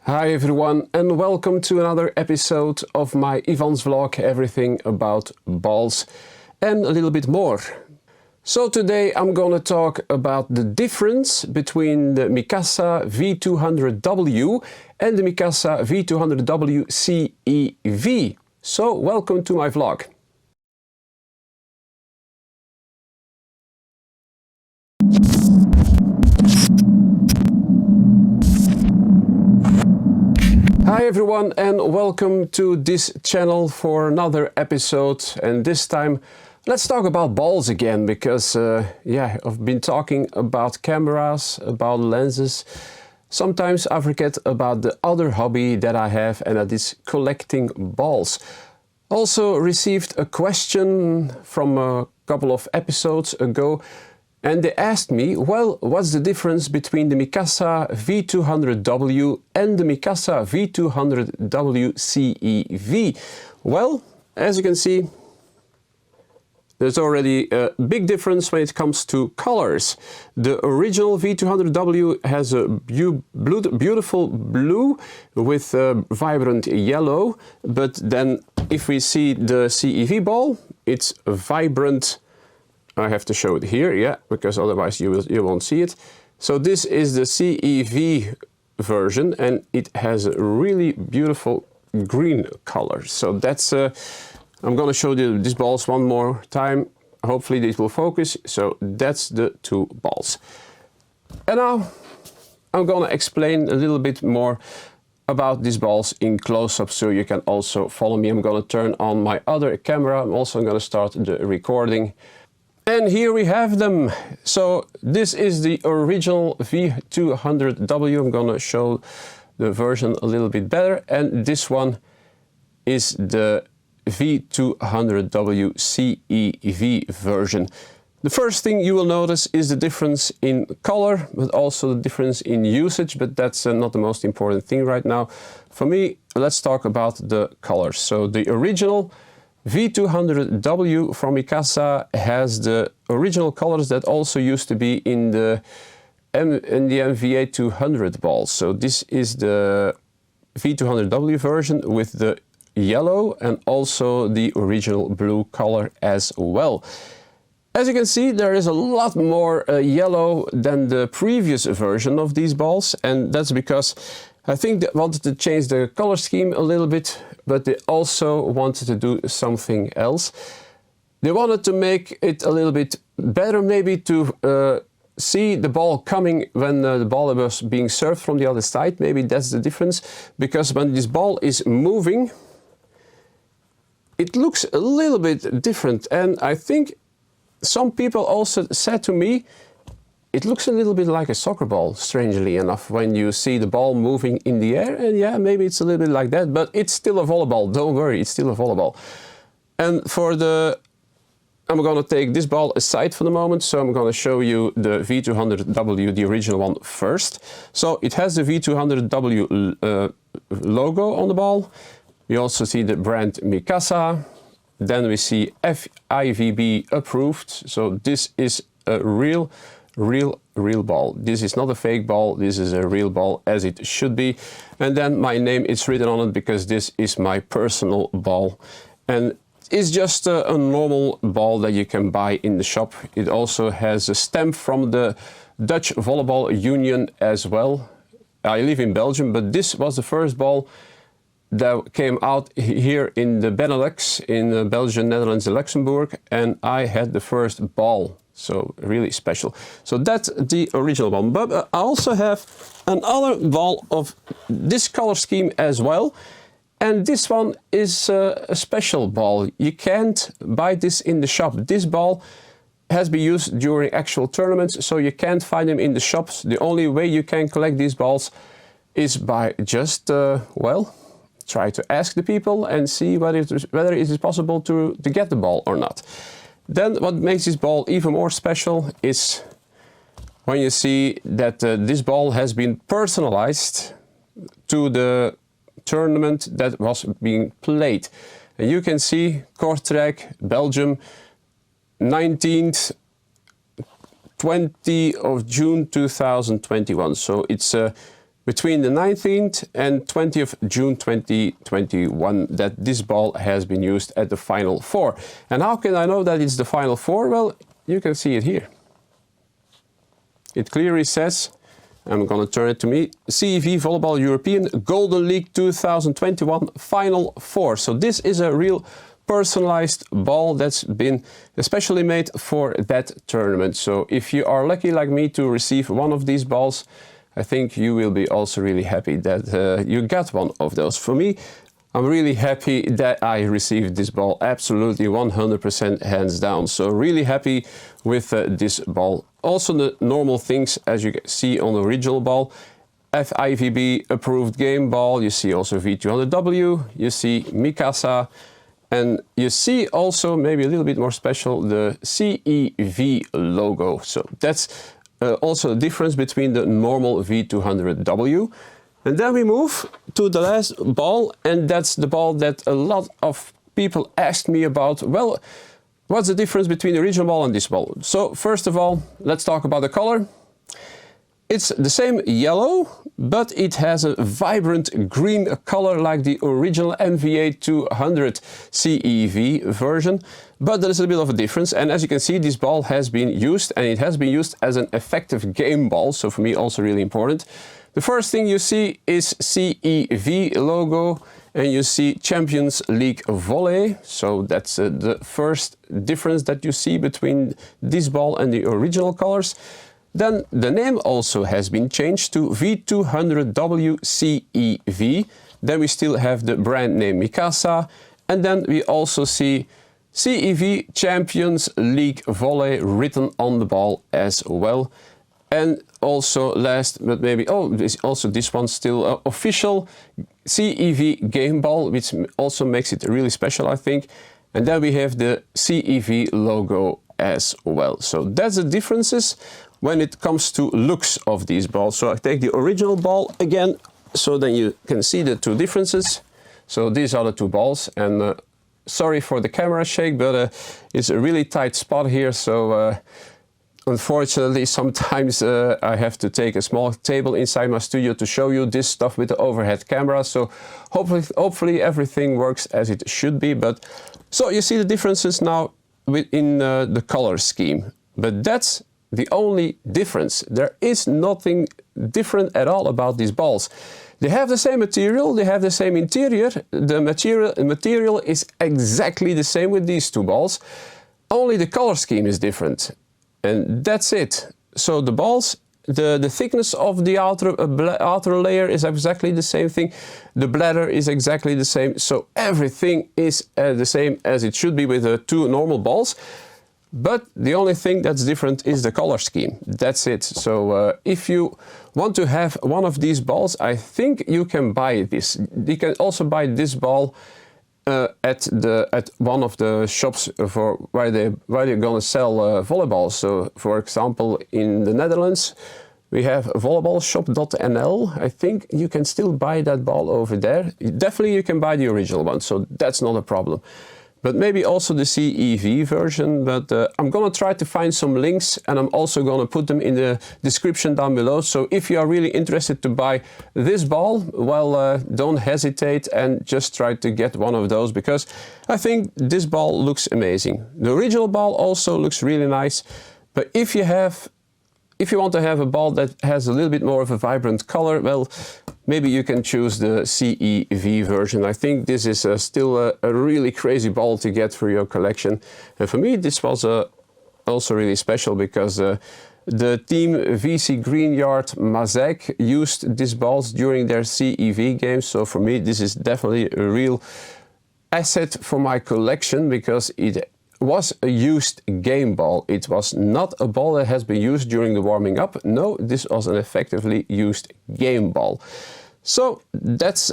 Hi everyone and welcome to another episode of my Ivan's vlog, everything about balls and a little bit more. So today I'm gonna talk about the difference between the Mikasa V200W and the Mikasa V200W-CEV. So welcome to my vlog. Hi everyone and welcome to this channel for another episode, and this time let's talk about balls again because I've been talking about cameras, about lenses. Sometimes I forget about the other hobby that I have, and that is collecting balls. Also received a question from a couple of episodes ago, and they asked me, well, what's the difference between the Mikasa V200W and the Mikasa V200W-CEV? Well, as you can see, there's already a big difference when it comes to colors. The original V200W has a beautiful blue with vibrant yellow, but then if we see the CEV ball, it's a vibrant. I have to show it here, yeah, because otherwise you won't see it. So this is the CEV version, and it has a really beautiful green color. So that's I'm gonna show you these balls one more time. Hopefully this will focus. So that's the two balls. And now I'm gonna explain a little bit more about these balls in close-up so you can also follow me. I'm gonna turn on my other camera. I'm also gonna start the recording. And here we have them. So this is the original V200W. I'm gonna show the version a little bit better. And this one is the V200W-CEV version. The first thing you will notice is the difference in color, but also the difference in usage, but that's not the most important thing right now. For me, let's talk about the colors. So the original V200W from Mikasa has the original colors that also used to be in the MVA 200 balls. So this is the V200W version with the yellow and also the original blue color as well. As you can see, there is a lot more yellow than the previous version of these balls, and that's because I think they wanted to change the color scheme a little bit, but they also wanted to do something else. They wanted to make it a little bit better, maybe to see the ball coming when the ball was being served from the other side. Maybe that's the difference, because when this ball is moving, it looks a little bit different. And I think some people also said to me, it looks a little bit like a soccer ball, strangely enough, when you see the ball moving in the air. And yeah, maybe it's a little bit like that, but it's still a volleyball. Don't worry, it's still a volleyball. And for the, I'm gonna take this ball aside for the moment. So I'm gonna show you the V200W, the original one, first. So it has the V200W logo on the ball. We also see the brand Mikasa. Then we see FIVB approved. So this is a real ball. This is not a fake ball. This is a real ball, as it should be. And then my name is written on it because this is my personal ball. And it's just a normal ball that you can buy in the shop. It also has a stamp from the Dutch Volleyball Union as well. I live in Belgium, but this was the first ball that came out here in the Benelux, in Belgium, Netherlands and Luxembourg, and I had the first ball. So really special. So that's the original one. But I also have another ball of this color scheme as well. And this one is a special ball. You can't buy this in the shop. This ball has been used during actual tournaments, so you can't find them in the shops. The only way you can collect these balls is by just, well, try to ask the people and see whether it is possible to get the ball or not. Then what makes this ball even more special is when you see that this ball has been personalized to the tournament that was being played. And you can see Kortrijk, Belgium, 19th, 20th of June 2021. So it's between the 19th and 20th June 2021 that this ball has been used at the Final Four. And how can I know that it's the Final Four? Well, you can see it here. It clearly says, I'm going to turn it to me, CEV Volleyball European Golden League 2021 Final Four. So this is a real personalized ball that's been especially made for that tournament. So if you are lucky like me to receive one of these balls, I think you will be also really happy that you got one of those. For me, I'm really happy that I received this ball, absolutely 100% hands down. So really happy with this ball. Also the normal things as you see on the original ball. FIVB approved game ball, you see also V200W, you see Mikasa, and you see also, maybe a little bit more special, the CEV logo. So that's also a difference between the normal V200W. And then we move to the last ball, and that's the ball that a lot of people asked me about. Well, what's the difference between the original ball and this ball? So first of all, let's talk about the color. It's the same yellow, but it has a vibrant green color like the original MVA200 CEV version. But there is a bit of a difference, and as you can see, this ball has been used, and it has been used as an effective game ball, so for me also really important. The first thing you see is CEV logo, and you see Champions League Volley. So that's the first difference that you see between this ball and the original colors. Then the name also has been changed to V200W-CEV. Then we still have the brand name Mikasa, and then we also see CEV Champions League Volley written on the ball as well. And also last, but maybe, this one's still official CEV game ball, which also makes it really special, I think. And then we have the CEV logo as well. So that's the differences when it comes to looks of these balls. So I take the original ball again, so then you can see the two differences. So these are the two balls, and sorry for the camera shake, but it's a really tight spot here, so unfortunately sometimes I have to take a small table inside my studio to show you this stuff with the overhead camera. So hopefully everything works as it should be. But so you see the differences now within the color scheme, but that's the only difference. There is nothing different at all about these balls. They have the same material, they have the same interior. The material is exactly the same with these two balls. Only the color scheme is different. And that's it. So the balls, the thickness of the outer layer is exactly the same thing. The bladder is exactly the same. So everything is the same as it should be with the two normal balls. But the only thing that's different is the color scheme. That's it. So if you want to have one of these balls, I think you can buy this. You can also buy this ball at one of the shops for where they're gonna sell volleyballs. So for example, in the Netherlands, we have volleyballshop.nl. I think you can still buy that ball over there. Definitely you can buy the original one, so that's not a problem. But maybe also the CEV version, but I'm gonna try to find some links, and I'm also gonna put them in the description down below. So if you are really interested to buy this ball, well, don't hesitate and just try to get one of those, because I think this ball looks amazing. The original ball also looks really nice, but if you want to have a ball that has a little bit more of a vibrant color, well, maybe you can choose the CEV version. I think this is still a really crazy ball to get for your collection. And for me, this was also really special because the team VC Greenyard Mazak used these balls during their CEV games. So for me, this is definitely a real asset for my collection, because it was a used game ball. It was not a ball that has been used during the warming up. No, this was an effectively used game ball. So that's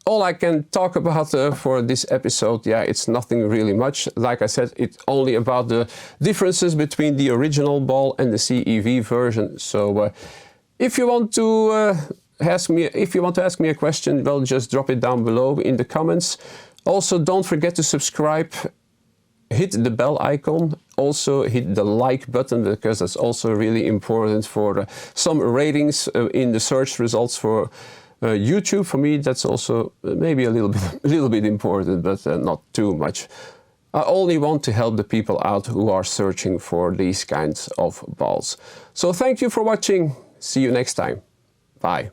all I can talk about for this episode. Yeah, it's nothing really much. Like I said, it's only about the differences between the original ball and the CEV version. So if you want to ask me a question, well, just drop it down below in the comments. Also, don't forget to subscribe hit the bell icon, also hit the like button, because that's also really important for some ratings in the search results for YouTube. For me, that's also maybe a little bit important, but not too much. I only want to help the people out who are searching for these kinds of balls. So thank you for watching. See you next time. Bye.